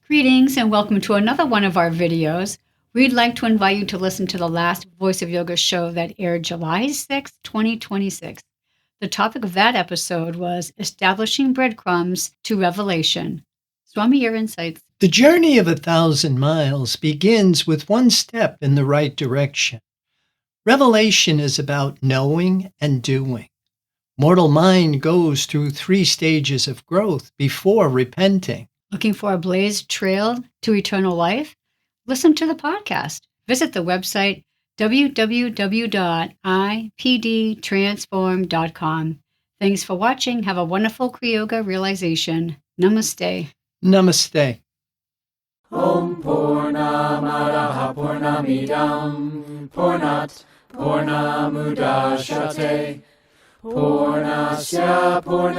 Greetings and welcome to another one of our videos. We'd like to invite you to listen to the last Voice of Yoga show that aired July 6, 2026. The topic of that episode was Establishing Breadcrumbs to Revelation. Swami, your insights. The journey of 1,000 miles begins with one step in the right direction. Revelation is about knowing and doing. Mortal mind goes through 3 stages of growth before repenting. Looking for a blazed trail to eternal life? Listen to the podcast. Visit the website www.ipdtransform.com. Thanks for watching. Have a wonderful Kriyoga realization. Namaste. Namaste. Om Purnamadaha Purnamidam Purnat Purnamudachyate Purnasya Purnamudachyate